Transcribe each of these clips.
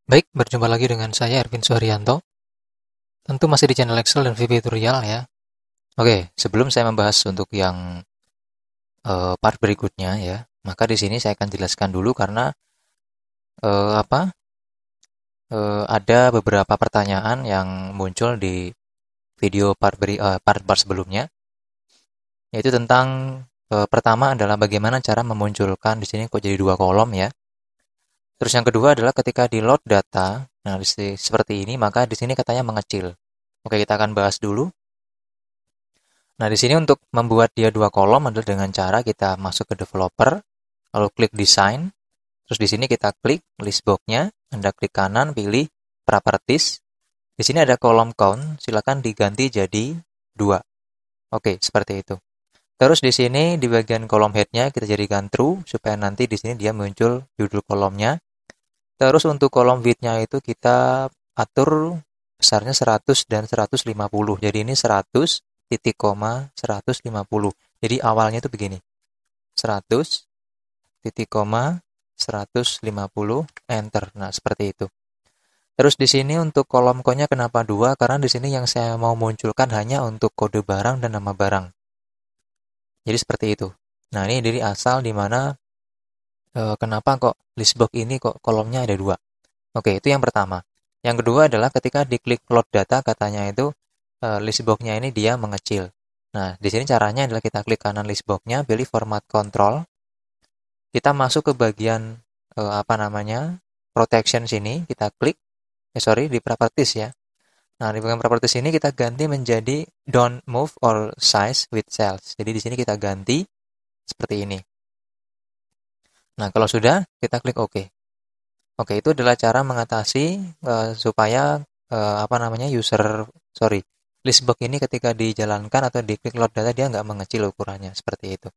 Baik, berjumpa lagi dengan saya Erwin Suharyanto. Tentu masih di channel Excel dan VB Tutorial ya. Oke, sebelum saya membahas untuk yang part berikutnya ya, maka di sini saya akan jelaskan dulu karena eh, apa? Ada beberapa pertanyaan yang muncul di video part sebelumnya, yaitu tentang pertama adalah bagaimana cara memunculkan di sini kok jadi dua kolom ya. Terus yang kedua adalah ketika di load data, nah seperti ini, maka di sini katanya mengecil. Oke, kita akan bahas dulu. Nah, di sini untuk membuat dia dua kolom adalah dengan cara kita masuk ke developer, lalu klik design, terus di sini kita klik list box-nya, Anda klik kanan, pilih properties. Di sini ada kolom count, silakan diganti jadi 2. Oke, seperti itu. Terus di sini di bagian kolom head-nya kita jadikan true supaya nanti di sini dia muncul judul kolomnya. Terus untuk kolom width-nya itu kita atur besarnya 100 dan 150. Jadi ini 100 titik koma 150. Jadi awalnya itu begini. 100 titik koma 150 enter. Nah, seperti itu. Terus di sini untuk kolom konya kenapa 2? Karena di sini yang saya mau munculkan hanya untuk kode barang dan nama barang. Jadi seperti itu. Nah, ini dari asal di mana kenapa kok listbox ini kok kolomnya ada 2. Oke, itu yang pertama. Yang kedua adalah ketika diklik load data katanya itu list box-nya ini dia mengecil. Nah, di sini caranya adalah kita klik kanan list box-nya, pilih format control. Kita masuk ke bagian protection sini, kita klik di properties ya. Nah, di bagian properties ini kita ganti menjadi don't move or size with cells. Jadi di sini kita ganti seperti ini. Nah, kalau sudah, kita klik OK. Oke, itu adalah cara mengatasi supaya list box ini ketika dijalankan atau diklik load data dia nggak mengecil ukurannya seperti itu.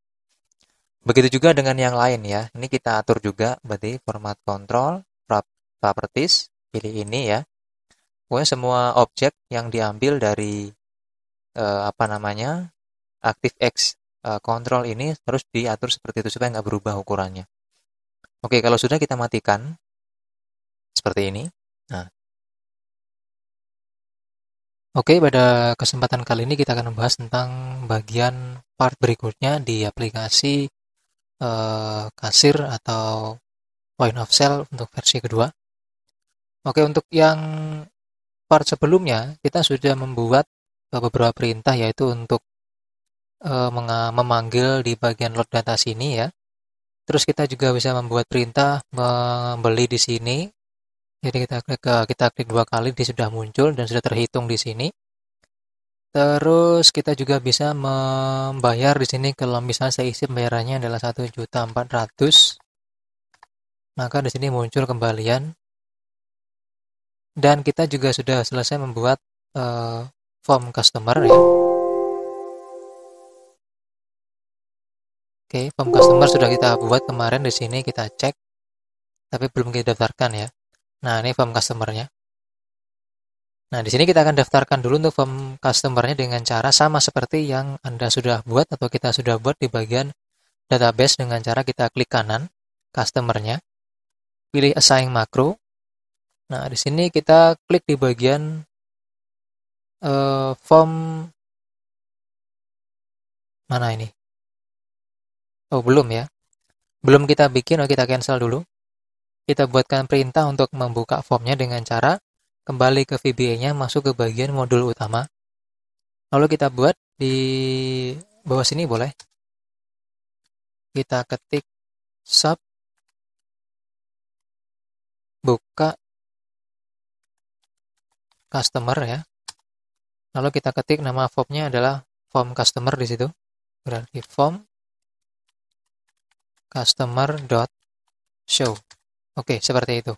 Begitu juga dengan yang lain ya. Ini kita atur juga berarti format control, properties, pilih ini ya. Pokoknya semua objek yang diambil dari ActiveX control ini harus diatur seperti itu supaya nggak berubah ukurannya. Oke, kalau sudah kita matikan seperti ini. Nah, oke, pada kesempatan kali ini kita akan membahas tentang bagian part berikutnya di aplikasi kasir atau point of sale untuk versi kedua. Oke, untuk yang part sebelumnya kita sudah membuat beberapa perintah yaitu untuk memanggil di bagian load data sini ya. Terus kita juga bisa membuat perintah membeli di sini. Jadi kita klik 2 kali dia sudah muncul dan sudah terhitung di sini. Terus kita juga bisa membayar di sini kalau misalnya seisi pembayarannya adalah 1.400.000, maka di sini muncul kembalian. Dan kita juga sudah selesai membuat form customer ya. Oke, form customer sudah kita buat kemarin di sini kita cek, tapi belum kita daftarkan ya. Nah, ini form customernya. Nah, di sini kita akan daftarkan dulu untuk form customernya dengan cara sama seperti yang Anda sudah buat atau kita sudah buat di bagian database dengan cara kita klik kanan customernya, pilih assign macro. Nah, di sini kita klik di bagian form mana ini? Oh, belum ya. Belum kita bikin, kita cancel dulu. Kita buatkan perintah untuk membuka formnya dengan cara kembali ke VBA-nya, masuk ke bagian modul utama. Lalu kita buat di bawah sini boleh. Kita ketik sub buka customer ya. Lalu kita ketik nama formnya adalah form customer di situ. Berarti form customer.show. Oke, seperti itu.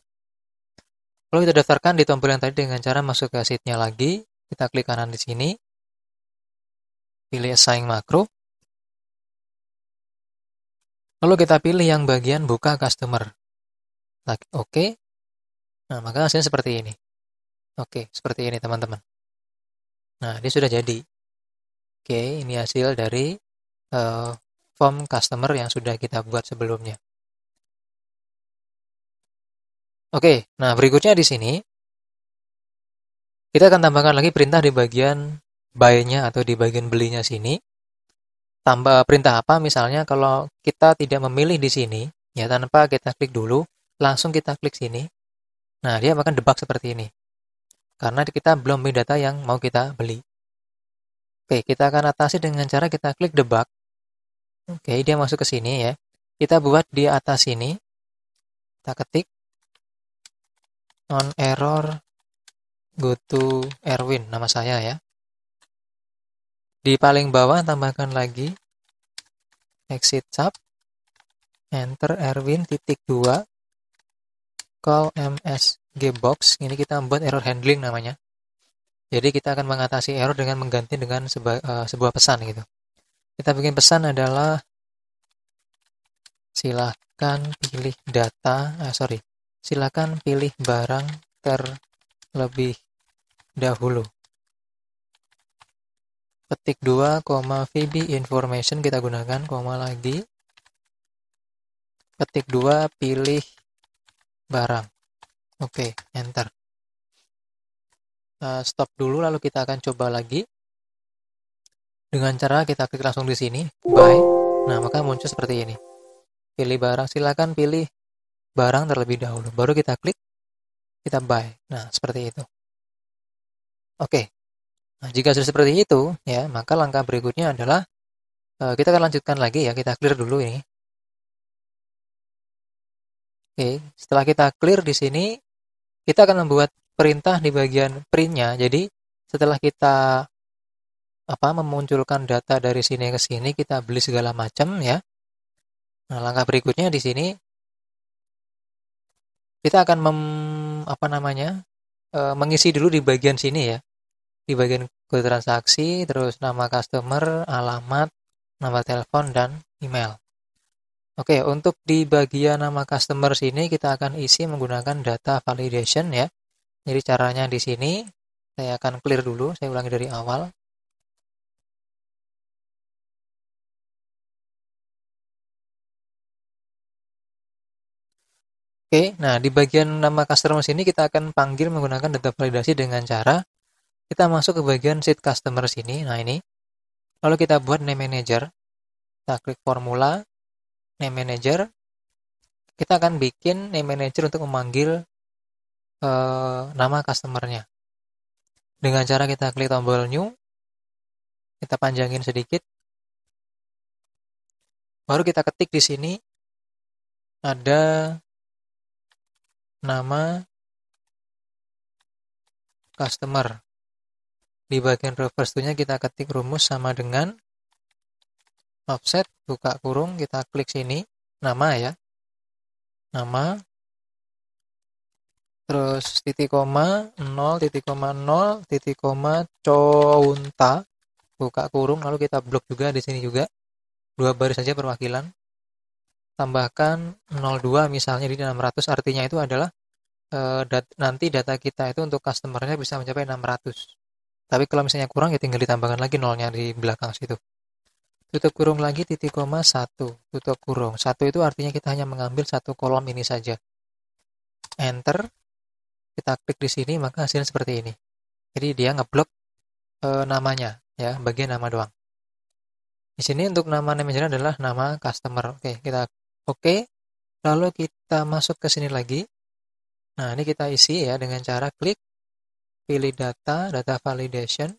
Lalu kita daftarkan di tombol yang tadi dengan cara masuk ke sheet-nya lagi. Kita klik kanan di sini. Pilih assign macro. Lalu kita pilih yang bagian buka customer. Oke. Nah, maka hasilnya seperti ini. Oke, seperti ini teman-teman. Nah, ini sudah jadi. Oke, ini hasil dari form customer yang sudah kita buat sebelumnya. Oke, nah berikutnya di sini kita akan tambahkan lagi perintah di bagian buy-nya atau di bagian belinya sini. Tambah perintah apa? Misalnya kalau kita tidak memilih di sini, ya tanpa kita klik dulu, langsung kita klik sini. Nah, dia akan debug seperti ini. Karena kita belum memilih data yang mau kita beli. Oke, kita akan atasi dengan cara kita klik debug. Oke, dia masuk ke sini ya. Kita buat di atas sini. Kita ketik on error go to Erwin, nama saya ya. Di paling bawah tambahkan lagi exit tab, enter Erwin titik 2, call msg box. Ini kita membuat error handling namanya. Jadi kita akan mengatasi error dengan mengganti dengan sebuah pesan gitu. Kita bikin pesan adalah silakan pilih barang terlebih dahulu. Ketik 2, VB information kita gunakan, koma lagi. Ketik 2, pilih barang. Oke, enter. Stop dulu, lalu kita akan coba lagi. Dengan cara kita klik langsung di sini, buy. Nah, maka muncul seperti ini. Pilih barang, silakan pilih barang terlebih dahulu. Baru kita klik, kita buy. Nah, seperti itu. Oke. Nah, jika sudah seperti itu, ya, maka langkah berikutnya adalah kita akan lanjutkan lagi ya. Kita clear dulu ini. Oke, setelah kita clear di sini, kita akan membuat perintah di bagian print-nya. Jadi, setelah kita memunculkan data dari sini ke sini, kita beli segala macam ya. Nah, langkah berikutnya di sini kita akan mengisi dulu di bagian sini ya. Di bagian kode transaksi, terus nama customer, alamat, nama telepon, dan email. Oke, untuk di bagian nama customer sini kita akan isi menggunakan data validation ya. Jadi caranya di sini saya akan clear dulu, saya ulangi dari awal. Oke, nah di bagian nama customer sini kita akan panggil menggunakan data validasi dengan cara kita masuk ke bagian sheet customer sini. Nah ini, lalu kita buat name manager. Kita klik formula, name manager. Kita akan bikin name manager untuk memanggil nama customernya. Dengan cara kita klik tombol new, kita panjangin sedikit. Baru kita ketik di sini ada nama customer. Di bagian reverse to-nya kita ketik rumus sama dengan offset, buka kurung, kita klik sini, nama ya. Nama, terus titik koma, 0, titik koma, 0, titik koma, counta, buka kurung, lalu kita blok juga di sini juga. 2 baris saja perwakilan. Tambahkan 02 misalnya di 600, artinya itu adalah nanti data kita itu untuk customernya bisa mencapai 600. Tapi kalau misalnya kurang ya tinggal ditambahkan lagi nolnya di belakang situ. Tutup kurung lagi titik koma 1. Tutup kurung. 1 itu artinya kita hanya mengambil satu kolom ini saja. Enter. Kita klik di sini maka hasilnya seperti ini. Jadi dia ngeblok namanya ya, bagian nama doang. Di sini untuk nama manajer adalah nama customer. Oke, kita oke. Lalu kita masuk ke sini lagi. Nah, ini kita isi ya dengan cara klik, pilih data validation.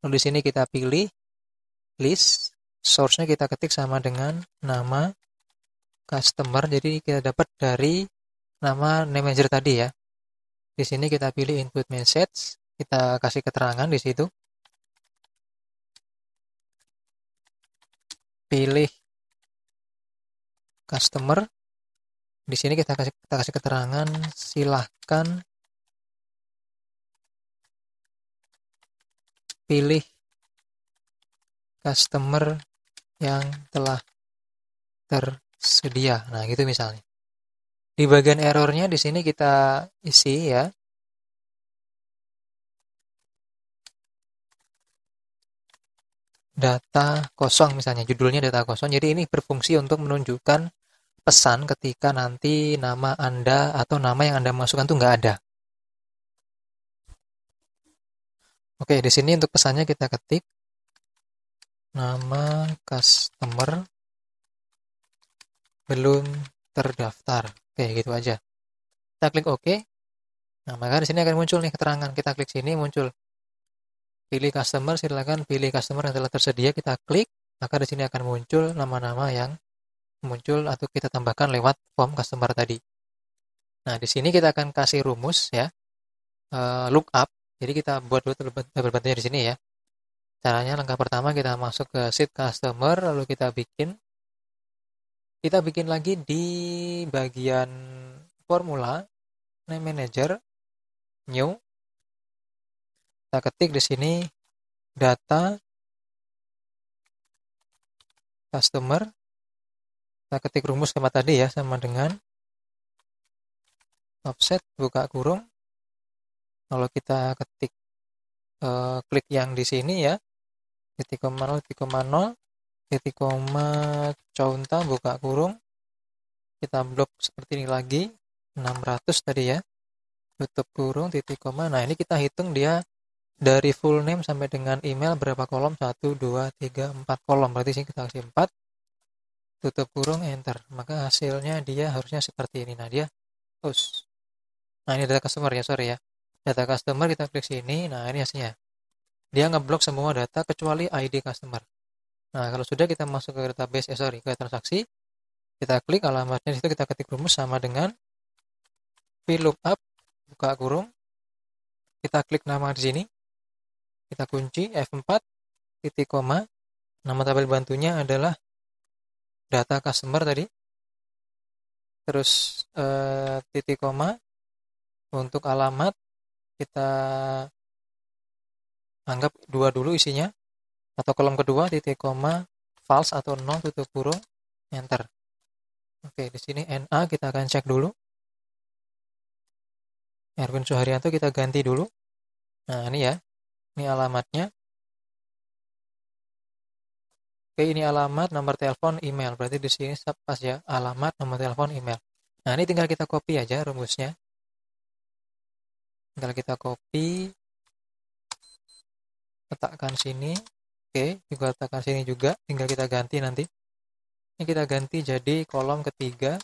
Lalu di sini kita pilih list, source-nya kita ketik sama dengan nama customer. Jadi kita dapat dari nama name manager tadi ya. Di sini kita pilih input message, kita kasih keterangan di situ. Pilih customer. Di sini kita kasih keterangan, silahkan pilih customer yang telah tersedia. Nah, gitu misalnya. Di bagian errornya di sini kita isi ya. Data kosong misalnya, judulnya data kosong. Jadi ini berfungsi untuk menunjukkan pesan ketika nanti nama Anda atau nama yang Anda masukkan tuh nggak ada. Oke, di sini untuk pesannya kita ketik nama customer belum terdaftar. Oke, gitu aja. Kita klik OK. Nah, maka di sini akan muncul nih keterangan. Kita klik sini muncul pilih customer, silakan pilih customer yang telah tersedia. Kita klik, maka di sini akan muncul nama-nama yang muncul atau kita tambahkan lewat form customer tadi. Nah, di sini kita akan kasih rumus ya, lookup. Jadi kita buat dulu tabel bantunya di sini ya. Caranya langkah pertama kita masuk ke sheet customer, lalu kita bikin lagi di bagian formula name manager new. Kita ketik di sini data customer. Kita ketik rumus sama tadi ya, sama dengan offset buka kurung. Kalau kita ketik klik yang di sini ya, titik koma 0, titik koma conta buka kurung, kita blok seperti ini lagi 600 tadi ya, tutup kurung titik koma. Nah, ini kita hitung dia dari full name sampai dengan email berapa kolom, 1, 2, 3, 4 kolom, berarti sini kita kasih 4, tutup kurung, enter, maka hasilnya dia harusnya seperti ini. Nah, dia nah ini data customer ya, sorry ya, data customer, kita klik sini. Nah, ini hasilnya dia ngeblok semua data kecuali ID customer. Nah, kalau sudah kita masuk ke database, ke transaksi, kita klik alamatnya di situ, kita ketik rumus sama dengan VLOOKUP buka kurung, kita klik nama di sini, kita kunci F4 titik koma, nama tabel bantunya adalah data customer tadi, terus titik koma, untuk alamat kita anggap 2 dulu isinya, atau kolom kedua titik koma false atau 0 tutup kurung, enter. Oke, di sini NA kita akan cek dulu. Erwin Suharyanto kita ganti dulu. Nah, ini ya. Ini alamatnya. Oke, ini alamat, nomor telepon, email. Berarti di sini pas ya, alamat, nomor telepon, email. Nah, ini tinggal kita copy aja rumusnya. Tinggal kita copy, letakkan sini. Oke, juga letakkan sini juga. Tinggal kita ganti nanti. Ini kita ganti jadi kolom ketiga.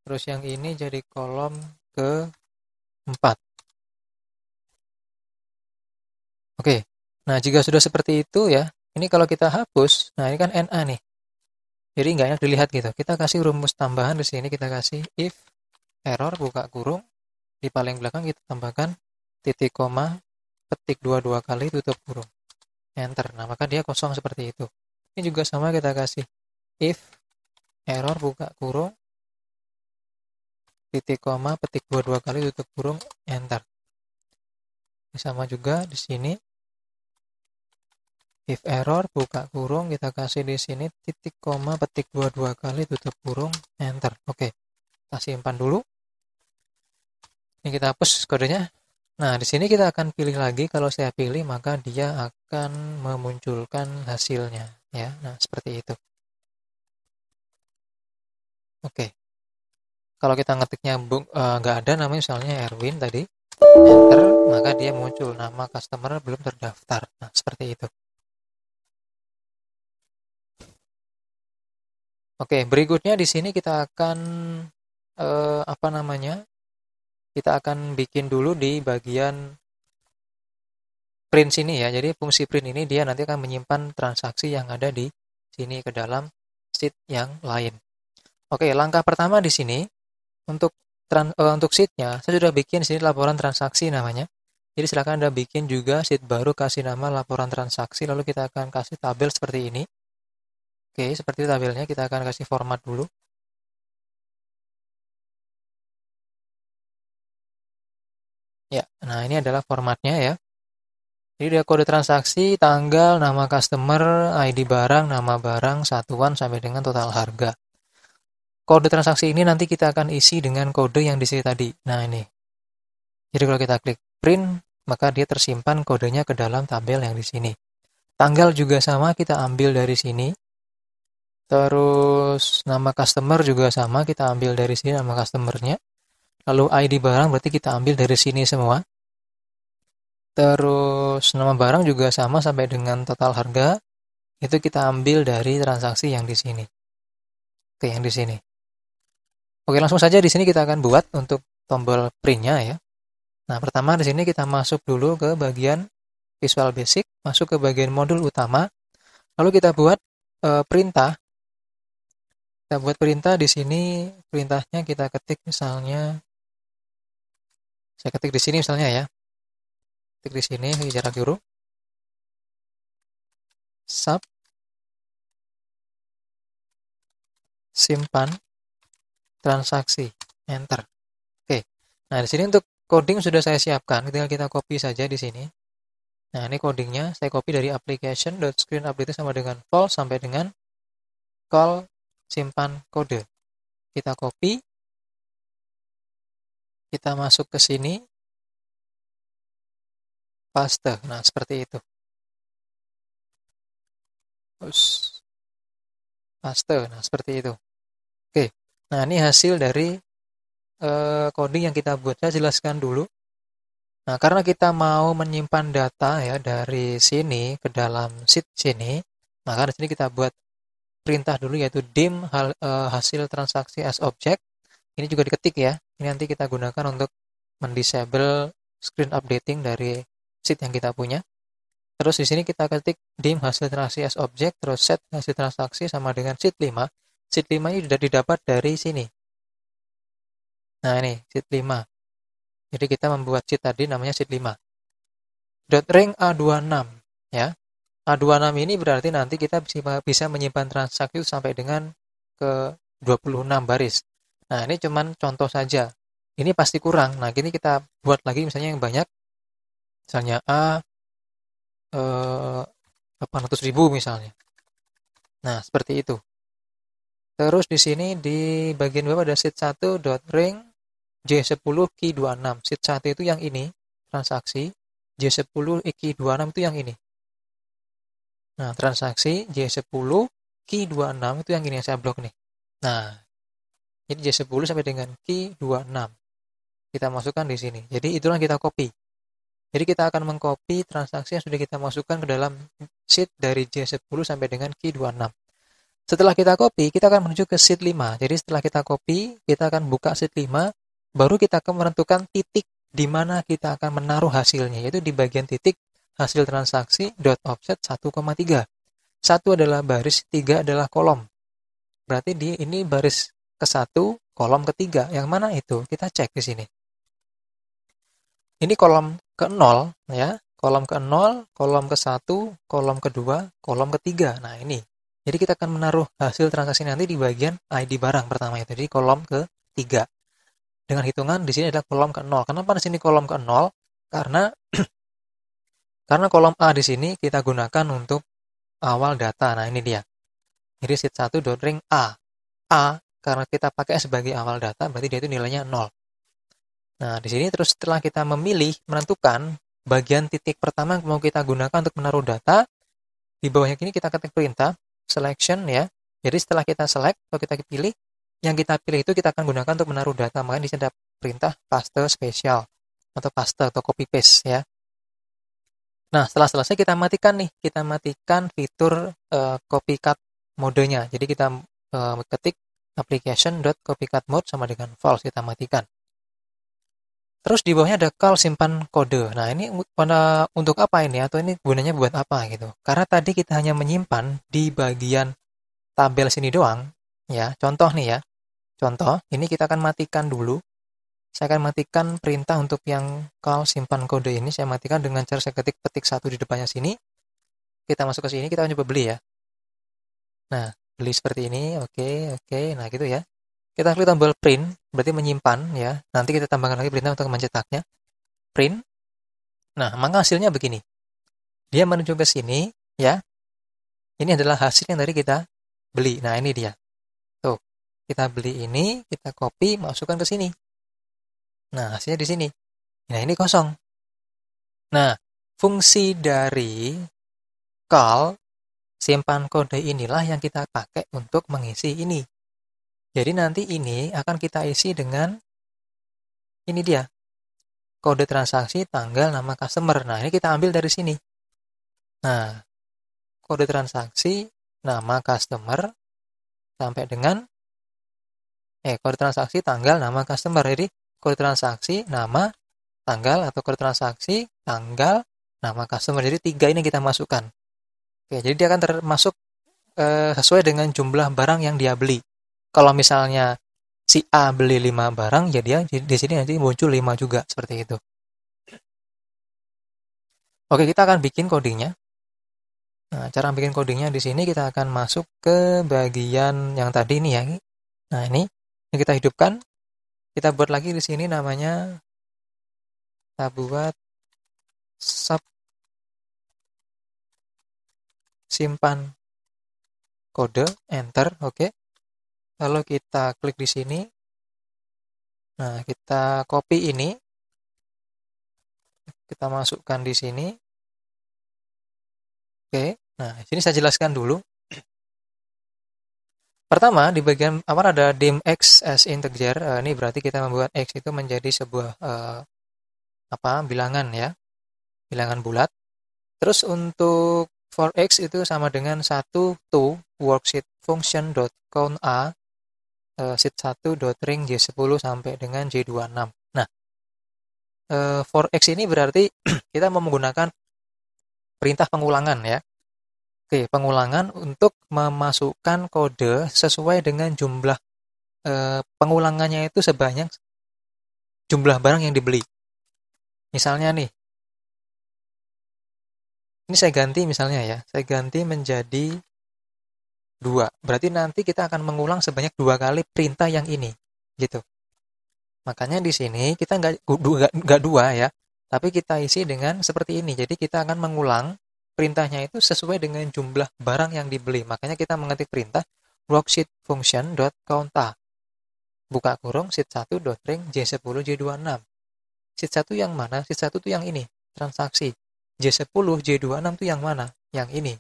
Terus yang ini jadi kolom ke-4. Oke. Nah, jika sudah seperti itu ya, ini kalau kita hapus, nah ini kan NA nih. Jadi nggak enak dilihat gitu. Kita kasih rumus tambahan di sini, kita kasih if error buka kurung, di paling belakang kita tambahkan titik koma, petik 2 kali, tutup kurung. Enter. Nah, maka dia kosong seperti itu. Ini juga sama, kita kasih if error buka kurung, titik koma, petik 2 kali, tutup kurung, enter. Ini sama juga di sini. If error buka kurung, kita kasih di sini titik koma, petik 2 kali, tutup kurung, enter. Oke. Kita simpan dulu. Ini kita hapus kodenya. Nah, di sini kita akan pilih lagi. Kalau saya pilih, maka dia akan memunculkan hasilnya ya. Nah, seperti itu. Oke. Kalau kita ngetiknya nggak ada namanya, misalnya Erwin tadi, enter, maka dia muncul nama customer belum terdaftar. Nah, seperti itu. Oke, berikutnya di sini kita akan kita akan bikin dulu di bagian print sini ya. Jadi fungsi print ini dia nanti akan menyimpan transaksi yang ada di sini ke dalam sheet yang lain. Oke, langkah pertama di sini untuk sheet-nya saya sudah bikin sini laporan transaksi namanya. Jadi silakan Anda bikin juga sheet baru, kasih nama laporan transaksi, lalu kita akan kasih tabel seperti ini. Oke, seperti itu tabelnya, kita akan kasih format dulu. Ya, nah ini adalah formatnya ya. Jadi dia kode transaksi, tanggal, nama customer, ID barang, nama barang, satuan sampai dengan total harga. Kode transaksi ini nanti kita akan isi dengan kode yang di sini tadi. Nah ini. Jadi kalau kita klik print, maka dia tersimpan kodenya ke dalam tabel yang di sini. Tanggal juga sama, kita ambil dari sini. Terus nama customer juga sama, kita ambil dari sini nama customernya. Lalu ID barang berarti kita ambil dari sini semua. Terus nama barang juga sama sampai dengan total harga. Itu kita ambil dari transaksi yang di sini. Oke, yang di sini. Oke, langsung saja di sini kita akan buat untuk tombol print-nya ya. Nah, pertama di sini kita masuk dulu ke bagian Visual Basic, masuk ke bagian modul utama. Lalu kita buat perintah. Kita buat perintah di sini, perintahnya kita ketik misalnya, saya ketik di sini misalnya ya. Ketik di sini jarak huruf. Sub simpan transaksi, enter. Oke. Nah, di sini untuk coding sudah saya siapkan, tinggal kita copy saja di sini. Nah, ini codingnya saya copy dari application.screenupdate sama dengan false sampai dengan call simpan kode. Kita copy, kita masuk ke sini, paste. Nah, seperti itu. Terus paste. Nah, seperti itu. Oke. Nah, ini hasil dari coding yang kita buat. Saya jelaskan dulu. Nah, karena kita mau menyimpan data ya dari sini ke dalam sheet sini, maka di sini kita buat perintah dulu yaitu dim hasil transaksi as object. Ini juga diketik ya. Ini nanti kita gunakan untuk mendisable screen updating dari sheet yang kita punya. Terus di sini kita ketik dim hasil transaksi as object, terus set hasil transaksi sama dengan sheet 5. Sheet 5 ini sudah didapat dari sini. Nah, ini sheet 5. Jadi kita membuat sheet tadi namanya sheet 5. .rank A26 ya. A26 ini berarti nanti kita bisa menyimpan transaksi sampai dengan ke 26 baris. Nah, ini cuman contoh saja. Ini pasti kurang. Nah, ini kita buat lagi misalnya yang banyak. Misalnya A 800.000 misalnya. Nah, seperti itu. Terus di sini di bagian bawah ada sheet 1.rank J10 key 26. Sheet 1 itu yang ini, transaksi. J10 key 26 itu yang ini. Nah, transaksi J10 key 26 itu yang ini yang saya blok nih. Nah, jadi J10 sampai dengan key 26. Kita masukkan di sini. Jadi itulah kita copy. Jadi kita akan mengcopy transaksi yang sudah kita masukkan ke dalam sheet dari J10 sampai dengan key 26. Setelah kita copy, kita akan menuju ke sheet 5. Jadi setelah kita copy, kita akan buka sheet 5, baru kita akan menentukan titik di mana kita akan menaruh hasilnya, yaitu di bagian titik hasil transaksi .offset 1,3. 1 adalah baris, 3 adalah kolom. Berarti ini baris ke-1, kolom ke-3. Yang mana itu? Kita cek di sini. Ini kolom ke-0 ya, kolom ke-0, kolom ke-1, kolom ke-2, kolom ke-3. Nah, ini. Jadi kita akan menaruh hasil transaksi nanti di bagian ID barang pertama itu, jadi kolom ke-3. Dengan hitungan di sini adalah kolom ke-0. Kenapa di sini kolom ke-0? Karena kolom A di sini kita gunakan untuk awal data. Nah, ini dia. Jadi sheet 1.rank A. A karena kita pakai sebagai awal data berarti dia itu nilainya 0. Nah, di sini terus setelah kita memilih, menentukan bagian titik pertama yang mau kita gunakan untuk menaruh data, di bawahnya ini kita ketik perintah selection ya. Jadi setelah kita select atau kita pilih, yang kita pilih itu kita akan gunakan untuk menaruh data. Makanya di sini ada perintah paste spesial atau paste atau copy paste ya. Nah, setelah selesai kita matikan nih, kita matikan fitur copycat modenya. Jadi kita ketik application.copycat mode sama dengan false, kita matikan. Terus di bawahnya ada call simpan kode. Nah, ini untuk apa ini? Atau ini gunanya buat apa gitu? Karena tadi kita hanya menyimpan di bagian tabel sini doang. Ya, contoh nih ya. Contoh, ini kita akan matikan dulu. Saya akan matikan perintah untuk yang call simpan kode ini. Saya matikan dengan cara saya petik 1 di depannya sini. Kita masuk ke sini, kita coba beli ya. Nah, beli seperti ini. Oke. Nah, gitu ya. Kita klik tombol print, berarti menyimpan ya. Nanti kita tambahkan lagi perintah untuk mencetaknya. Print. Nah, maka hasilnya begini. Dia menuju ke sini ya. Ini adalah hasil yang tadi kita beli. Nah, ini dia. Tuh, kita beli ini, kita copy, masukkan ke sini. Nah, hasilnya di sini. Nah, ini kosong. Nah, fungsi dari call simpan kode inilah yang kita pakai untuk mengisi ini. Jadi nanti ini akan kita isi dengan ini dia, kode transaksi, tanggal, nama customer. Nah, ini kita ambil dari sini. Nah, kode transaksi, nama customer, sampai dengan kode transaksi, tanggal, nama customer. Jadi kode transaksi, nama, tanggal, atau kode transaksi, tanggal, nama customer. Jadi 3 ini kita masukkan. Oke, jadi dia akan termasuk sesuai dengan jumlah barang yang dia beli. Kalau misalnya si A beli 5 barang, ya dia di sini nanti muncul 5 juga, seperti itu. Oke, kita akan bikin codingnya. Nah, cara bikin codingnya di sini kita akan masuk ke bagian yang tadi nih ya. Nah, ini kita hidupkan. Kita buat lagi di sini namanya, kita buat sub simpan kode, enter, oke. Lalu kita klik di sini. Nah, kita copy ini. Kita masukkan di sini. Oke. Nah, sini saya jelaskan dulu. Pertama, di bagian awal ada dim x as integer. Ini berarti kita membuat x itu menjadi sebuah bilangan ya. Bilangan bulat. Terus untuk for x itu sama dengan 1 to worksheet function dot count a sheet1.ring J10 sampai dengan J26. Nah, for x ini berarti kita mau menggunakan perintah pengulangan ya. Oke, pengulangan untuk memasukkan kode sesuai dengan jumlah pengulangannya itu sebanyak jumlah barang yang dibeli. Misalnya nih, ini saya ganti misalnya ya, saya ganti menjadi 2. Berarti nanti kita akan mengulang sebanyak 2 kali perintah yang ini, gitu. Makanya di sini kita nggak 2 ya, tapi kita isi dengan seperti ini. Jadi kita akan mengulang perintahnya itu sesuai dengan jumlah barang yang dibeli. Makanya kita mengetik perintah worksheet function dot count a, buka kurung sheet1.ring J10 J26. Sheet 1 yang mana? Sheet 1 itu yang ini, transaksi. J10 J26 itu yang mana? Yang ini.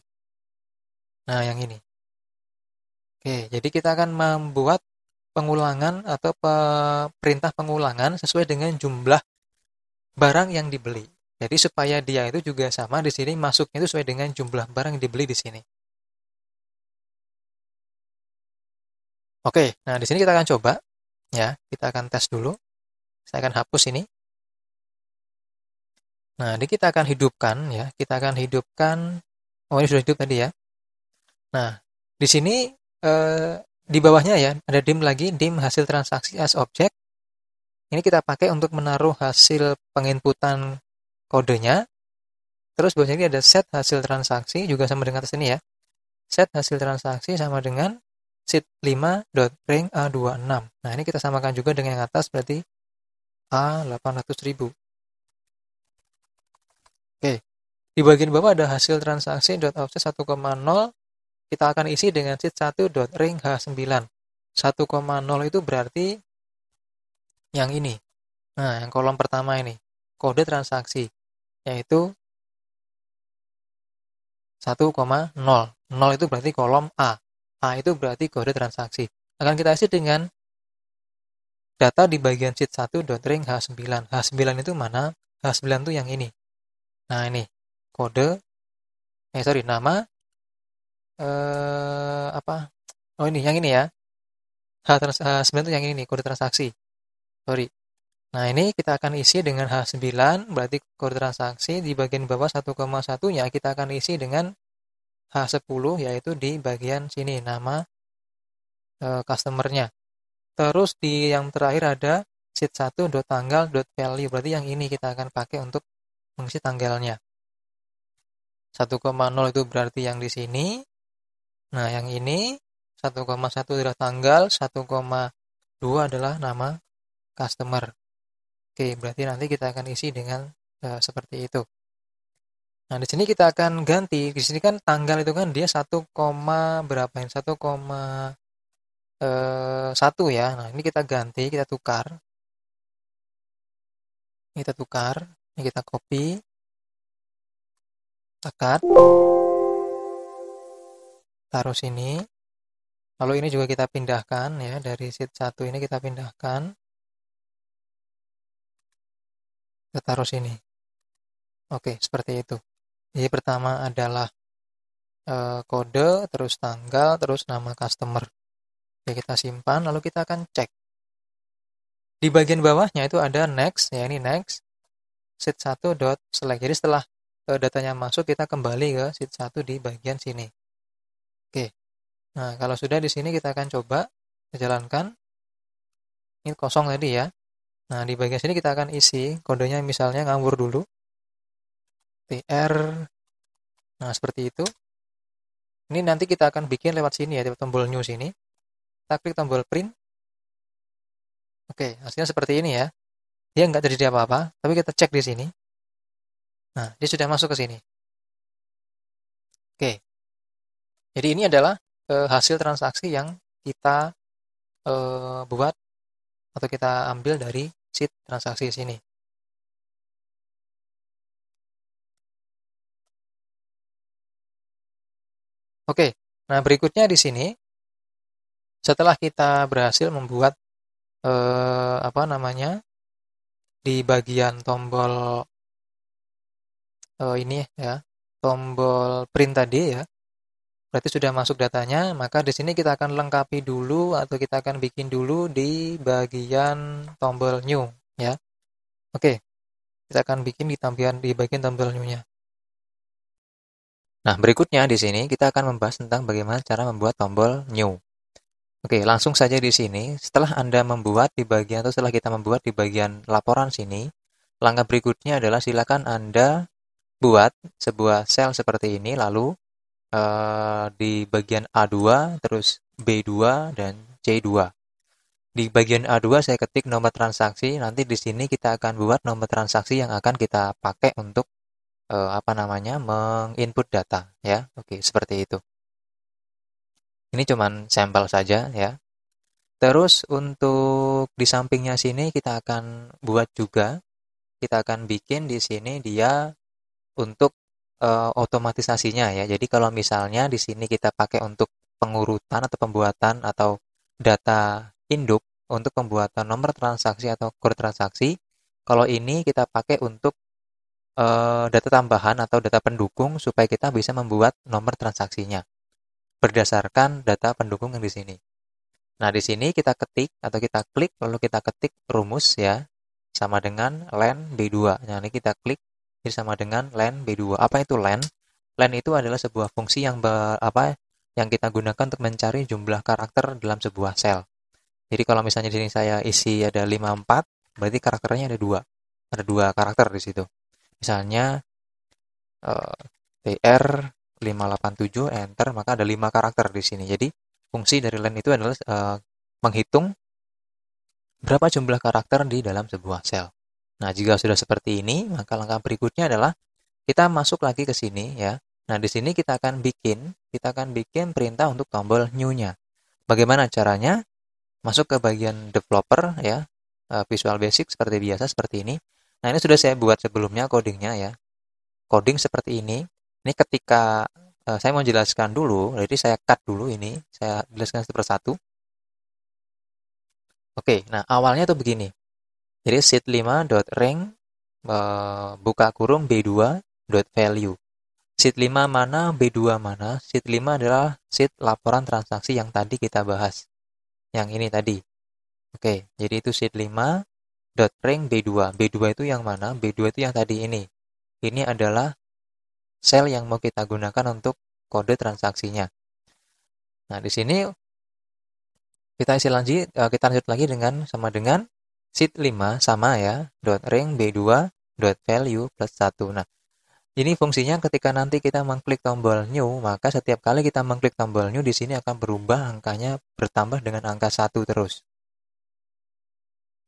Nah, yang ini. Oke, jadi kita akan membuat pengulangan atau perintah pengulangan sesuai dengan jumlah barang yang dibeli. Jadi supaya dia itu juga sama di sini masuknya itu sesuai dengan jumlah barang yang dibeli di sini. Oke, nah di sini kita akan coba ya, kita akan tes dulu. Saya akan hapus ini. Nah, ini kita akan hidupkan ya, kita akan hidupkan. Oh, ini sudah hidup tadi ya. Nah, di sini di bawahnya ya ada dim lagi, dim hasil transaksi as object. Ini kita pakai untuk menaruh hasil penginputan kodenya. Terus bawahnya ini ada set hasil transaksi juga sama dengan atas ini ya. Set hasil transaksi sama dengan sheet5.ring A26. Nah, ini kita samakan juga dengan yang atas berarti A800.000. Oke. Di bagian bawah ada hasil transaksi .offset 1,0. Kita akan isi dengan sheet1.ring H9. 1,0 itu berarti yang ini. Nah, yang kolom pertama ini, kode transaksi, yaitu 1,0. 0 itu berarti kolom A. A itu berarti kode transaksi. Akan kita isi dengan data di bagian sheet1.ring H9. H9 itu mana? H9 itu yang ini. Nah, ini kode, nama, Oh, ini, yang ini ya. H9 itu yang ini nih, kode transaksi. Sorry. Nah, ini kita akan isi dengan H9, berarti kode transaksi. Di bagian bawah 1,1-nya kita akan isi dengan H10, yaitu di bagian sini, nama customer-nya. Terus di yang terakhir ada sheet1.tanggal.value, berarti yang ini kita akan pakai untuk mengisi tanggalnya. 1,0 itu berarti yang di sini. Nah, yang ini 1,1 adalah tanggal, 1,2 adalah nama customer. Oke, berarti nanti kita akan isi dengan seperti itu. Nah, di sini kita akan ganti. Di sini kan tanggal itu kan dia 1, berapa ini? 1,1 ya. Nah, ini kita ganti, kita tukar. Kita tukar, ini kita copy. Tekan. taruh sini. Lalu ini juga kita pindahkan ya, dari sheet 1 ini kita pindahkan. Kita taruh sini. Oke, seperti itu. Jadi pertama adalah kode, terus tanggal, terus nama customer. Oke, kita simpan, lalu kita akan cek. Di bagian bawahnya itu ada next, ya ini next, sheet1.select. Jadi setelah datanya masuk, kita kembali ke sheet 1 di bagian sini. Oke, nah kalau sudah di sini kita akan coba jalankan. Ini kosong tadi ya. Nah, di bagian sini kita akan isi kodenya, misalnya ngawur dulu. TR. Nah, seperti itu. Ini nanti kita akan bikin lewat sini ya, di tombol new sini. Kita klik tombol print. Oke, hasilnya seperti ini ya. Dia nggak terjadi apa-apa, tapi kita cek di sini. Nah, dia sudah masuk ke sini. Oke, jadi ini adalah hasil transaksi yang kita buat atau kita ambil dari sheet transaksi sini. Oke, nah berikutnya di sini, setelah kita berhasil membuat apa namanya, di bagian tombol ini ya, tombol print tadi ya, berarti sudah masuk datanya, maka di sini kita akan lengkapi dulu atau kita akan bikin dulu di bagian tombol new ya. Oke, kita akan bikin di bagian tombol new-nya. Nah, berikutnya di sini kita akan membahas tentang bagaimana cara membuat tombol new. Oke, langsung saja di sini. Setelah Anda membuat di bagian atau setelah kita membuat di bagian laporan sini, langkah berikutnya adalah silakan Anda buat sebuah sel seperti ini, lalu di bagian A2, terus B2 dan C2. Di bagian A2 saya ketik nomor transaksi, nanti di sini kita akan buat nomor transaksi yang akan kita pakai untuk apa namanya, menginput data ya. Oke, seperti itu. Ini cuman sampel saja ya. Terus untuk di sampingnya sini kita akan buat juga, kita akan bikin di sini dia untuk otomatisasinya ya. Jadi kalau misalnya di sini kita pakai untuk pengurutan atau pembuatan atau data induk untuk pembuatan nomor transaksi atau kode transaksi, kalau ini kita pakai untuk data tambahan atau data pendukung supaya kita bisa membuat nomor transaksinya berdasarkan data pendukung yang di sini. Nah, di sini kita ketik atau kita klik lalu kita ketik rumus ya, sama dengan len B2. Nah, ini kita klik ini sama dengan len B2. Apa itu len? Len itu adalah sebuah fungsi yang kita gunakan untuk mencari jumlah karakter dalam sebuah sel. Jadi kalau misalnya di sini saya isi ada 54, berarti karakternya ada 2. Ada 2 karakter di situ. Misalnya TR 587 enter, maka ada 5 karakter di sini. Jadi fungsi dari len itu adalah menghitung berapa jumlah karakter di dalam sebuah sel. Nah, jika sudah seperti ini, maka langkah berikutnya adalah kita masuk lagi ke sini ya. Nah, di sini kita akan bikin perintah untuk tombol new-nya. Bagaimana caranya? Masuk ke bagian developer ya, Visual Basic seperti biasa seperti ini. Nah, ini sudah saya buat sebelumnya codingnya ya. Coding seperti ini. Ini ketika saya mau jelaskan dulu, jadi saya cut dulu ini, saya jelaskan satu persatu. Oke, nah awalnya tuh begini. Jadi sheet5.rank buka kurung B2.value. Sheet 5 mana, B2 mana? Sheet 5 adalah sheet laporan transaksi yang tadi kita bahas. Yang ini tadi. Oke, jadi itu sheet 5.rank B2. B2 itu yang mana? B2 itu yang tadi ini. Ini adalah sel yang mau kita gunakan untuk kode transaksinya. Nah, di sini kita lanjut lagi sama dengan sheet 5 sama ya, .rank B2 .value plus 1. Nah, ini fungsinya ketika nanti kita mengklik tombol new, maka setiap kali kita mengklik tombol new di sini akan berubah angkanya bertambah dengan angka 1 terus.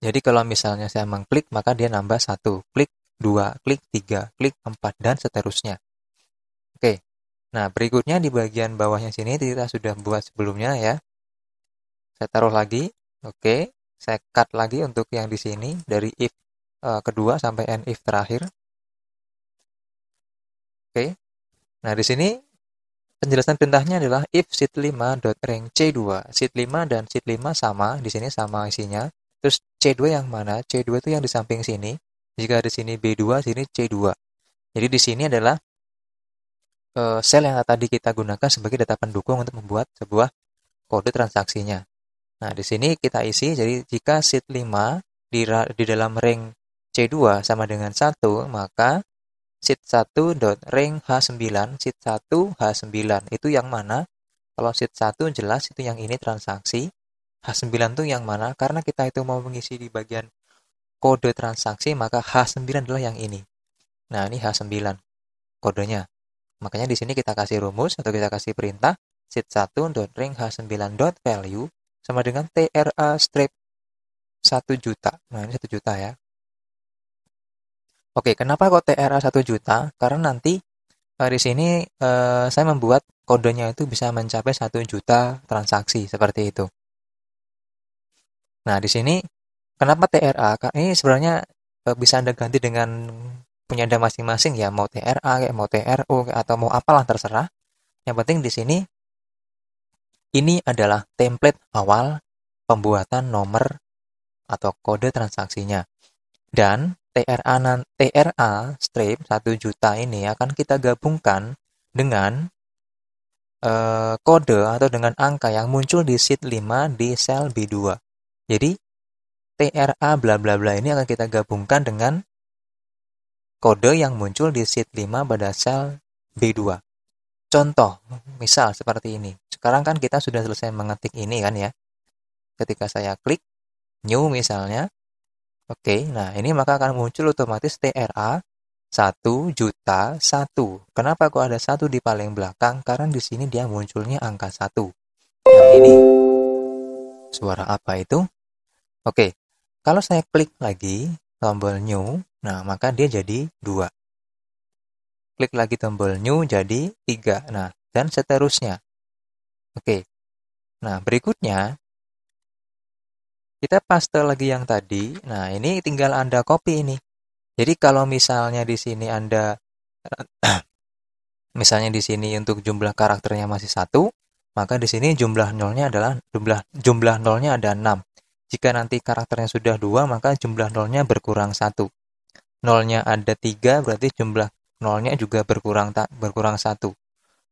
Jadi kalau misalnya saya mengklik, maka dia nambah 1, klik 2, klik 3, klik 4, dan seterusnya. Oke, nah berikutnya di bagian bawahnya sini kita sudah buat sebelumnya ya. Saya taruh lagi, oke. Saya cut lagi untuk yang di sini, dari if kedua sampai end if terakhir. Oke, nah di sini penjelasan perintahnya adalah if sheet5.rank C2. Sheet5 dan sheet5 sama, di sini sama isinya. Terus C2 yang mana? C2 itu yang di samping sini. Jika di sini B2, sini C2. Jadi di sini adalah sel yang tadi kita gunakan sebagai data pendukung untuk membuat sebuah kode transaksinya. Nah, di sini kita isi, jadi jika sheet5 di dalam rank C2 sama dengan 1, maka sheet1.rank H9, sheet1 H9. Itu yang mana? Kalau sheet1 jelas itu yang ini transaksi. H9 itu yang mana? Karena kita itu mau mengisi di bagian kode transaksi, maka H9 adalah yang ini. Nah, ini H9 kodenya. Makanya di sini kita kasih rumus atau kita kasih perintah sheet1.rank H9.value sama dengan TRA strip 1 juta. Nah, ini 1 juta ya. Oke, kenapa kok TRA 1 juta? Karena nanti di sini saya membuat kodenya itu bisa mencapai 1 juta transaksi seperti itu. Nah, di sini kenapa TRA? Ini sebenarnya bisa Anda ganti dengan punya Anda masing-masing ya, mau TRA kayak mau TRO kayak, atau mau apalah terserah. Yang penting di sini ini adalah template awal pembuatan nomor atau kode transaksinya. Dan TRA strip 1 juta ini akan kita gabungkan dengan kode atau dengan angka yang muncul di sheet 5 di sel B2. Jadi TRA bla bla bla ini akan kita gabungkan dengan kode yang muncul di sheet 5 pada sel B2. Contoh, misal seperti ini. Sekarang kan kita sudah selesai mengetik ini kan ya. Ketika saya klik new misalnya, oke, nah ini maka akan muncul otomatis TRA 1 juta 1. Kenapa kok ada 1 di paling belakang? Karena di sini dia munculnya angka 1. Yang ini. Suara apa itu? Oke, kalau saya klik lagi tombol new, nah maka dia jadi 2. Klik lagi tombol new jadi 3. Nah, dan seterusnya. Oke. Nah, berikutnya kita paste lagi yang tadi. Nah, ini tinggal Anda copy ini. Jadi kalau misalnya di sini Anda misalnya di sini untuk jumlah karakternya masih 1, maka di sini jumlah nolnya adalah jumlah nolnya ada 6. Jika nanti karakternya sudah 2, maka jumlah nolnya berkurang 1. Nolnya ada 3, berarti jumlah nolnya juga berkurang 1.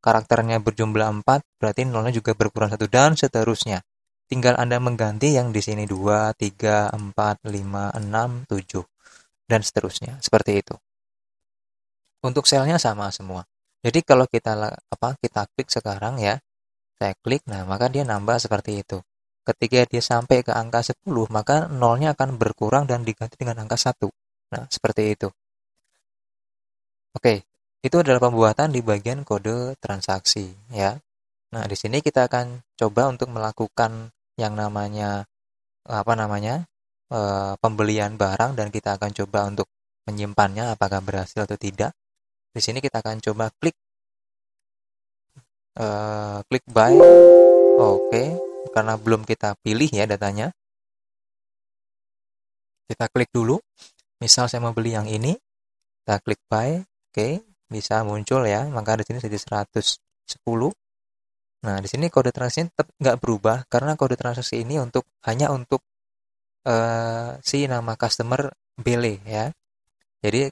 Karakternya berjumlah 4, berarti nolnya juga berkurang 1, dan seterusnya. Tinggal Anda mengganti yang di sini 2, 3, 4, 5, 6, 7, dan seterusnya. Seperti itu. Untuk selnya sama semua. Jadi kalau kita klik sekarang ya, saya klik, nah maka dia nambah seperti itu. Ketika dia sampai ke angka 10, maka nolnya akan berkurang dan diganti dengan angka 1. Nah, seperti itu. Oke, itu adalah pembuatan di bagian kode transaksi ya. Nah, di sini kita akan coba untuk melakukan yang namanya pembelian barang, dan kita akan coba untuk menyimpannya apakah berhasil atau tidak. Di sini kita akan coba klik buy. Oke, karena belum kita pilih ya datanya. Kita klik dulu. Misal saya mau beli yang ini, kita klik buy. Oke, bisa muncul ya. Maka di sini jadi 110. Nah, di sini kode transaksi tetap nggak berubah karena kode transaksi ini hanya untuk si nama customer Bele ya. Jadi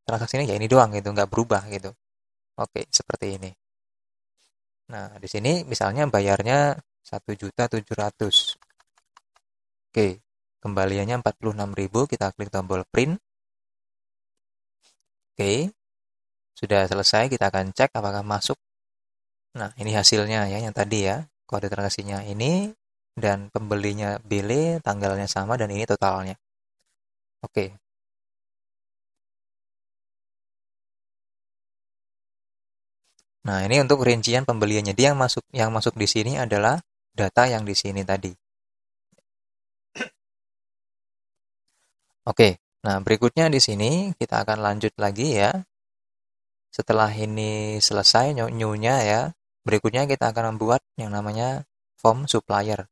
transaksinya ya ini doang gitu, nggak berubah gitu. Oke, seperti ini. Nah, di sini misalnya bayarnya 1.700.000. Oke, kembaliannya 46.000, kita klik tombol print. Oke, sudah selesai, kita akan cek apakah masuk. Nah, ini hasilnya ya, yang tadi ya, kode transaksinya ini, dan pembelinya Bele, tanggalnya sama, dan ini totalnya. Oke. Nah, ini untuk rincian pembeliannya. Dia yang masuk di sini adalah data yang di sini tadi. Oke. Nah, berikutnya di sini kita akan lanjut lagi ya. Setelah ini selesai new-nya ya, berikutnya kita akan membuat yang namanya form supplier.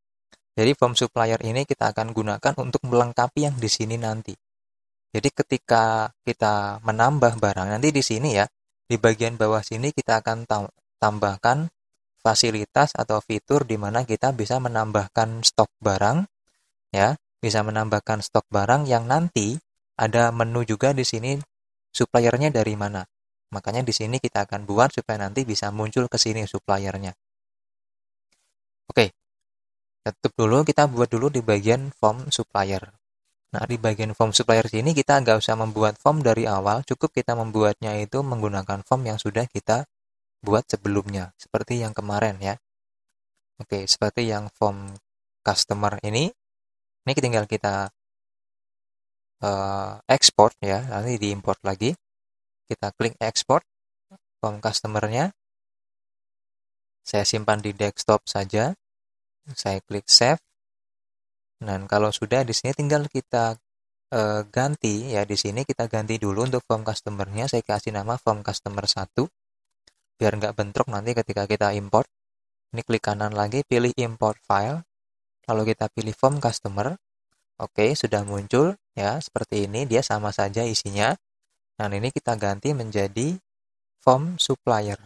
Jadi form supplier ini kita akan gunakan untuk melengkapi yang di sini nanti. Jadi ketika kita menambah barang nanti di sini ya, di bagian bawah sini kita akan tambahkan fasilitas atau fitur di mana kita bisa menambahkan stok barang, ya, bisa menambahkan stok barang yang nanti ada menu juga di sini suppliernya dari mana. Makanya di sini kita akan buat supaya nanti bisa muncul ke sini suppliernya. Oke, tutup dulu, kita buat dulu di bagian form supplier. Nah, di bagian form supplier sini kita nggak usah membuat form dari awal, cukup kita membuatnya itu menggunakan form yang sudah kita buat sebelumnya, seperti yang kemarin ya. Oke, seperti yang form customer ini tinggal kita export ya, nanti diimport lagi. Kita klik export form customer-nya. Saya simpan di desktop saja. Saya klik save. Dan kalau sudah di sini tinggal kita ganti ya, di sini kita ganti dulu untuk form customer-nya. Saya kasih nama form customer 1 biar nggak bentrok nanti ketika kita import. Ini klik kanan lagi, pilih import file. Lalu kita pilih form customer. Oke, sudah muncul ya seperti ini, dia sama saja isinya. Nah, ini kita ganti menjadi form supplier.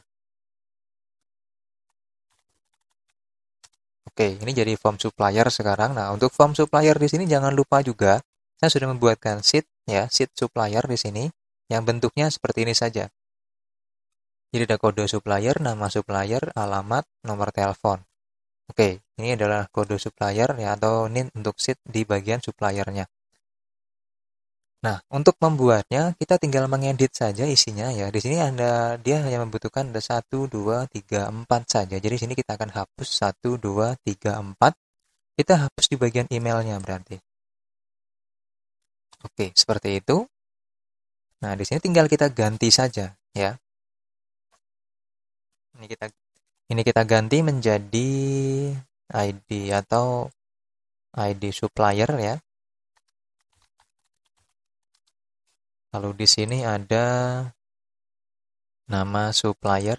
Oke, ini jadi form supplier sekarang. Nah, untuk form supplier di sini jangan lupa juga, saya sudah membuatkan sheet ya, sheet supplier di sini yang bentuknya seperti ini saja. Jadi ada kode supplier, nama supplier, alamat, nomor telepon. Oke, ini adalah kode supplier ya, atau ini untuk sheet di bagian suppliernya. Nah, untuk membuatnya kita tinggal mengedit saja isinya ya. Di sini dia hanya membutuhkan ada 1, 2, 3, 4 saja. Jadi di sini kita akan hapus 1, 2, 3, 4. Kita hapus di bagian emailnya berarti. Oke, seperti itu. Nah, di sini tinggal kita ganti saja ya. Ini kita ganti menjadi ID atau ID supplier ya. Lalu di sini ada nama supplier.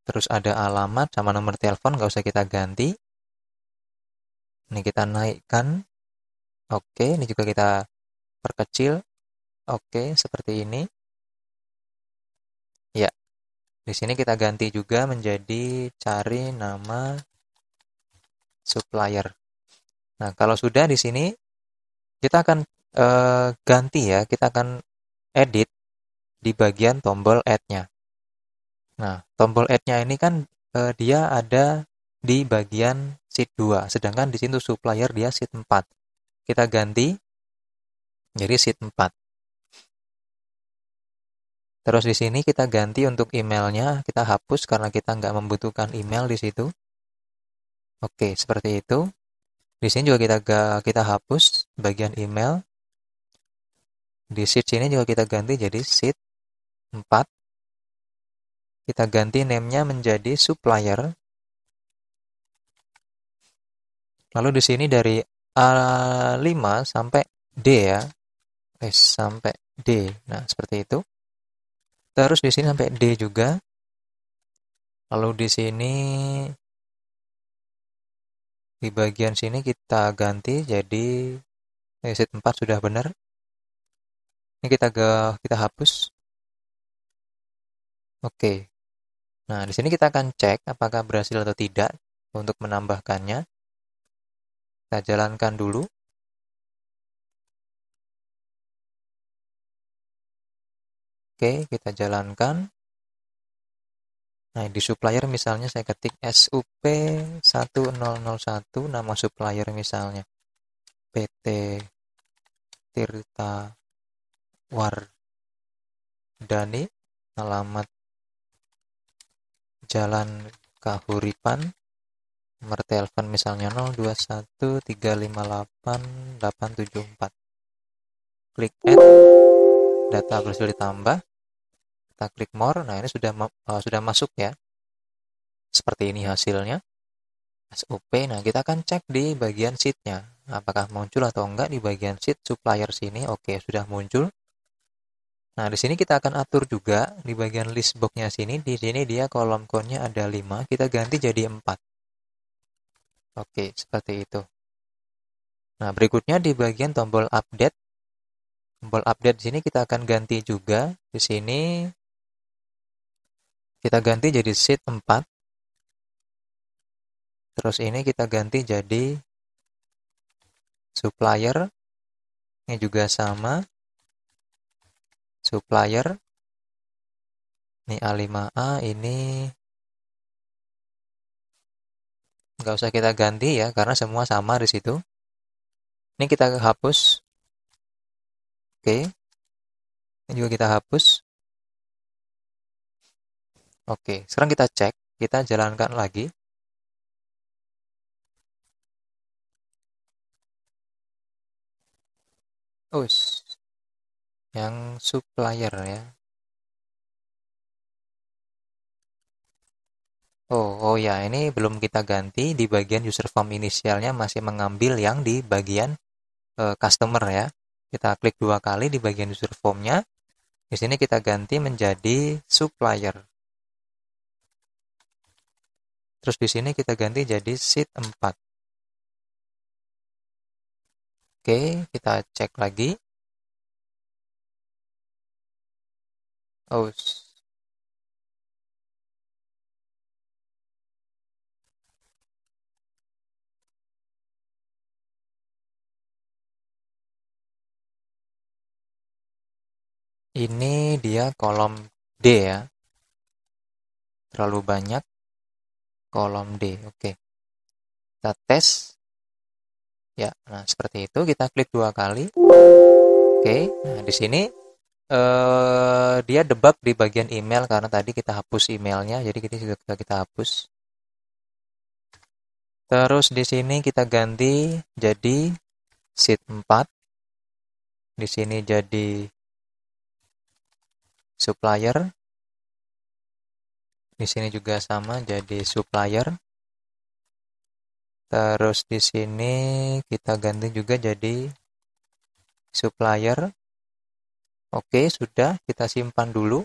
Terus ada alamat sama nomor telepon, nggak usah kita ganti. Ini kita naikkan. Oke, ini juga kita perkecil. Oke, seperti ini. Ya, di sini kita ganti juga menjadi cari nama supplier. Nah, kalau sudah di sini kita akan ganti ya, kita akan edit di bagian tombol add-nya. Nah, tombol add-nya ini kan dia ada di bagian sheet 2, sedangkan di situ supplier dia sheet 4. Kita ganti jadi sheet 4. Terus di sini kita ganti untuk emailnya, kita hapus karena kita nggak membutuhkan email di situ. Oke, seperti itu. Di sini juga kita hapus bagian email. Di sheet sini juga kita ganti jadi sheet 4. Kita ganti name-nya menjadi supplier. Lalu di sini dari A5 sampai D ya. Sampai D. Nah, seperti itu. Terus di sini sampai D juga. Lalu di sini di bagian sini kita ganti jadi sheet 4 sudah benar. Ini kita hapus. Oke. Nah, di sini kita akan cek apakah berhasil atau tidak untuk menambahkannya. Kita jalankan dulu. Oke, kita jalankan. Nah, di supplier misalnya saya ketik SUP1001, nama supplier misalnya PT Tirta Wardani, alamat Jalan Kahuripan, nomor telepon misalnya 0213588874. Klik add, data berhasil ditambah. Kita klik more. Nah, ini sudah masuk ya. Seperti ini hasilnya. SUP. Nah, kita akan cek di bagian sheet-nya. Apakah muncul atau enggak di bagian sheet supplier sini. Oke, sudah muncul. Nah, di sini kita akan atur juga di bagian list box-nya sini. Di sini dia kolom count-nya ada 5. Kita ganti jadi 4. Oke, seperti itu. Nah, berikutnya di bagian tombol update. Tombol update di sini kita akan ganti juga. Di sini kita ganti jadi sheet 4. Terus ini kita ganti jadi supplier. Ini juga sama. Supplier. Ini A5A, ini nggak usah kita ganti ya, karena semua sama di situ. Ini kita hapus. Oke. Ini juga kita hapus. Oke, sekarang kita cek. Kita jalankan lagi. Yang supplier ya. Oh ya, ini belum kita ganti. Di bagian user form inisialnya masih mengambil yang di bagian customer ya. Kita klik 2 kali di bagian user formnya. Di sini kita ganti menjadi supplier. Terus di sini kita ganti jadi sheet 4. Oke, kita cek lagi. Oh, ini dia kolom D ya. Terlalu banyak kolom D. Oke. Kita tes. Ya, nah seperti itu. Kita klik 2 kali. Oke, nah di sini dia debug di bagian email karena tadi kita hapus emailnya, jadi kita juga kita hapus. Terus di sini kita ganti jadi sheet 4. Di sini jadi supplier. Di sini juga sama jadi supplier. Terus di sini kita ganti juga jadi supplier. Oke, sudah, kita simpan dulu.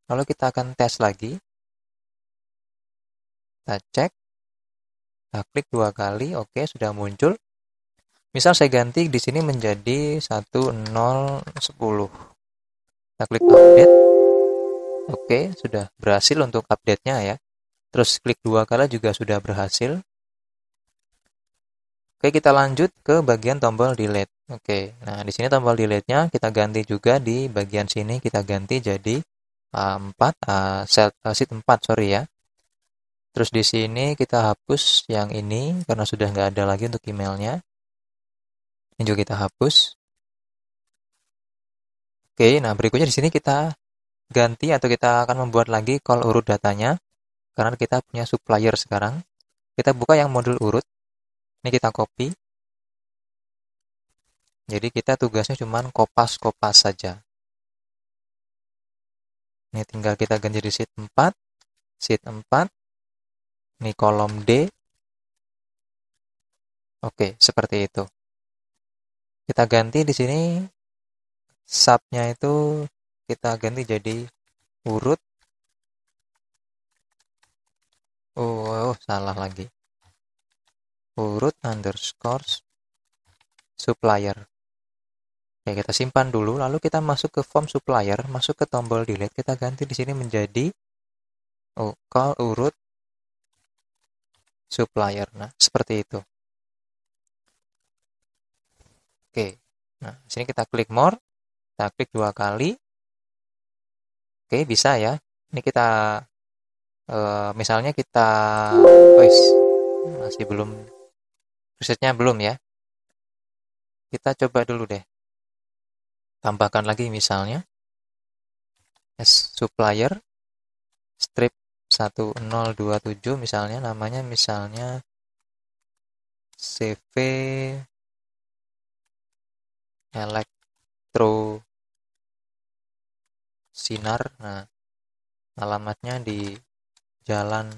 Lalu kita akan tes lagi. Kita cek. Kita klik 2 kali. Oke, sudah muncul. Misal saya ganti di sini menjadi 1010. Kita klik update. Oke, sudah berhasil untuk update-nya ya. Terus klik 2 kali juga sudah berhasil. Oke, kita lanjut ke bagian tombol delete. Oke, nah di sini tombol delete-nya kita ganti juga di bagian sini, kita ganti jadi 4, sheet 4, sorry ya. Terus di sini kita hapus yang ini karena sudah nggak ada lagi untuk emailnya. Ini juga kita hapus. Oke, nah berikutnya di sini kita ganti atau kita akan membuat lagi call urut datanya karena kita punya supplier sekarang. Kita buka yang modul urut. Ini kita copy. Jadi kita tugasnya cuma kopas-kopas saja. Ini tinggal kita ganti di sheet 4. Sheet 4. Ini kolom D. Oke, seperti itu. Kita ganti di sini subnya itu kita ganti jadi urut. Oh, salah lagi. Urut underscore supplier. Oke, kita simpan dulu. Lalu kita masuk ke form supplier, masuk ke tombol delete. Kita ganti di sini menjadi call urut supplier. Nah, seperti itu. Oke. Nah, di sini kita klik more. Kita klik 2 kali. Oke, bisa ya. Ini kita misalnya kita masih belum, risetnya belum ya. Kita coba dulu deh. Tambahkan lagi misalnya supplier strip 1027 misalnya, namanya misalnya CV Elektro Sinar. Nah, alamatnya di Jalan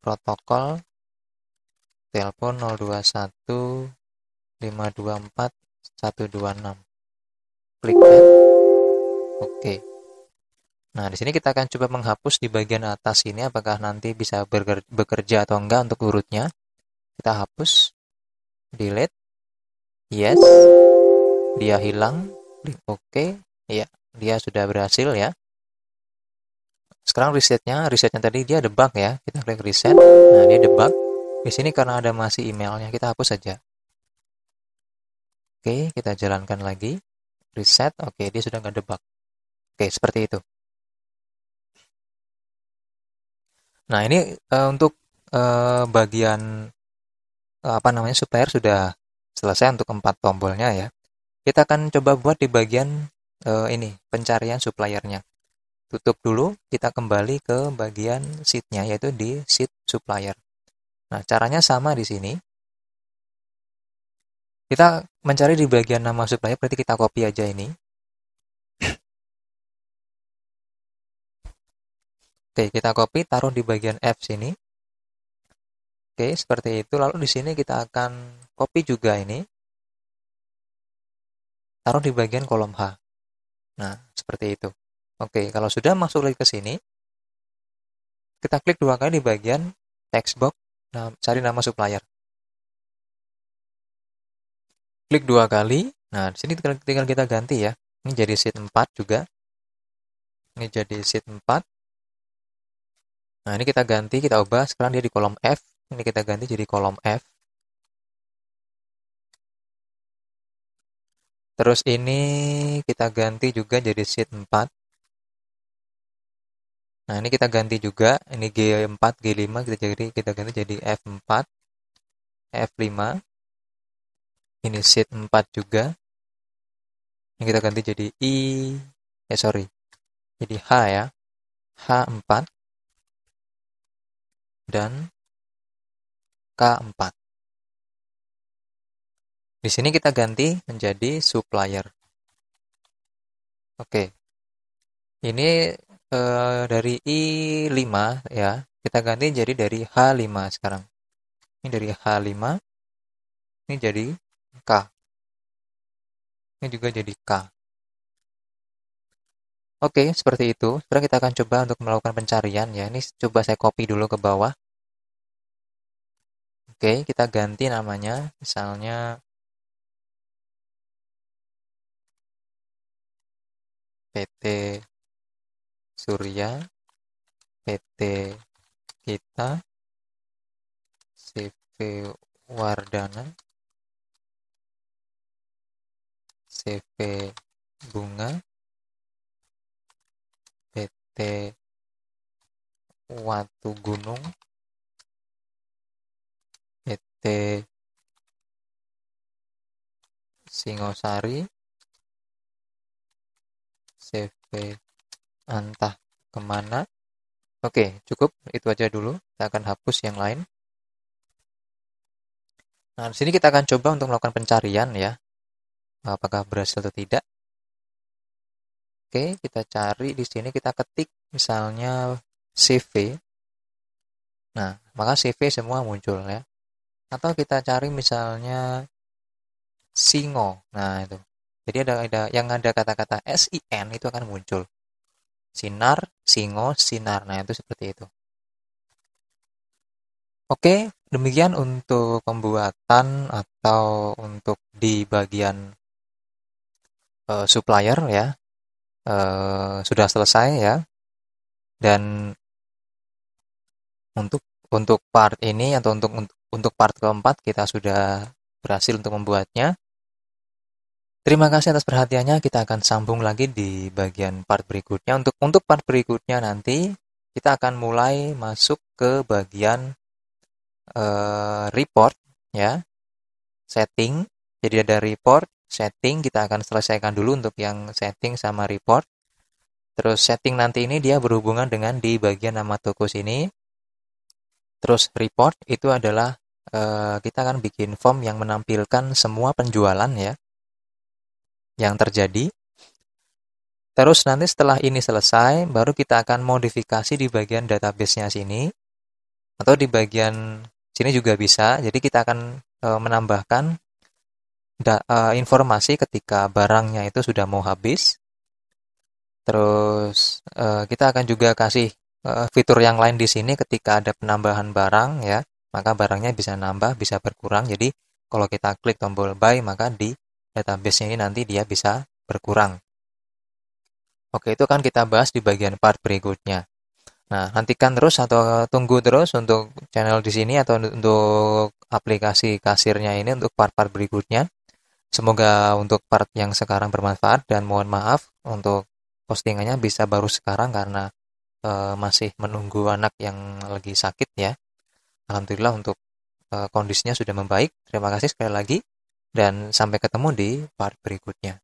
Protokol, telepon 021 524 126. Klik add. Oke. Nah, di sini kita akan coba menghapus di bagian atas ini apakah nanti bisa bekerja atau enggak untuk urutnya. Kita hapus. delete, yes, dia hilang, klik OK, ya, dia sudah berhasil ya. Sekarang resetnya tadi dia debug ya, kita klik reset, nah dia debug. Di sini karena ada masih emailnya, kita hapus saja. Oke, kita jalankan lagi, reset, oke, dia sudah nggak debug. Oke, seperti itu. Nah, ini untuk bagian apa namanya supplier sudah selesai untuk 4 tombolnya ya. Kita akan coba buat di bagian ini pencarian suppliernya. Tutup dulu, kita kembali ke bagian sheet-nya yaitu di sheet supplier. Nah, caranya sama di sini. Kita mencari di bagian nama supplier, berarti kita copy aja ini. Oke, kita copy, taruh di bagian F sini. Oke, seperti itu. Lalu di sini kita akan copy juga ini. Taruh di bagian kolom H. Nah, seperti itu. Oke, kalau sudah masuk lagi ke sini, kita klik 2 kali di bagian text box, nah, cari nama supplier. Klik 2 kali, nah di sini tinggal kita ganti ya. Ini jadi sheet 4 juga. Ini jadi sheet 4. Nah, ini kita ganti, kita ubah, sekarang dia di kolom F. Ini kita ganti jadi kolom F. Terus ini kita ganti juga jadi sheet 4. Nah, ini kita ganti juga, ini G4, G5 kita ganti jadi F4, F5. Ini sheet 4 juga. Ini kita ganti jadi jadi H ya. H4 dan K4. Di sini kita ganti menjadi supplier. Oke. Ini dari I5 ya. Kita ganti jadi dari H5 sekarang. Ini dari H5. Ini jadi K. Ini juga jadi K. Oke, seperti itu. Sekarang kita akan coba untuk melakukan pencarian ya. Ini coba saya copy dulu ke bawah. Oke, kita ganti namanya. Misalnya PT Surya, PT Kita, CV Wardana, CV Bunga, PT Watu Gunung, PT Singosari, CV Antah Kemana. Oke, cukup. Itu aja dulu. Kita akan hapus yang lain. Nah, di sini kita akan coba untuk melakukan pencarian ya. Apakah berhasil atau tidak. Oke, kita cari di sini, kita ketik misalnya CV. Nah, maka CV semua muncul ya. Atau kita cari misalnya Singo. Nah, itu. Jadi ada yang ada kata-kata SIN itu akan muncul. Sinar, Singo, Sinar. Nah, itu seperti itu. Oke, demikian untuk pembuatan atau untuk di bagian supplier ya. Sudah selesai ya. Dan untuk part ini atau untuk part keempat kita sudah berhasil untuk membuatnya. Terima kasih atas perhatiannya. Kita akan sambung lagi di bagian part berikutnya. Untuk part berikutnya nanti kita akan mulai masuk ke bagian report ya, setting. Jadi ada report, setting, kita akan selesaikan dulu untuk yang setting sama report. Terus setting nanti ini dia berhubungan dengan di bagian nama toko sini. Terus report itu adalah kita akan bikin form yang menampilkan semua penjualan ya yang terjadi. Terus nanti setelah ini selesai, baru kita akan modifikasi di bagian database-nya sini. Atau di bagian sini juga bisa. Jadi kita akan menambahkan informasi ketika barangnya itu sudah mau habis. Terus kita akan juga kasih fitur yang lain di sini ketika ada penambahan barang ya, maka barangnya bisa nambah, bisa berkurang. Jadi kalau kita klik tombol buy, maka di database-nya ini nanti dia bisa berkurang. Oke, itu kan kita bahas di bagian part berikutnya. Nah, nantikan terus atau tunggu terus untuk channel di sini atau untuk aplikasi kasirnya ini untuk part-part berikutnya. Semoga untuk part yang sekarang bermanfaat dan mohon maaf untuk postingannya bisa baru sekarang karena masih menunggu anak yang lagi sakit ya. Alhamdulillah untuk kondisinya sudah membaik. Terima kasih sekali lagi dan sampai ketemu di part berikutnya.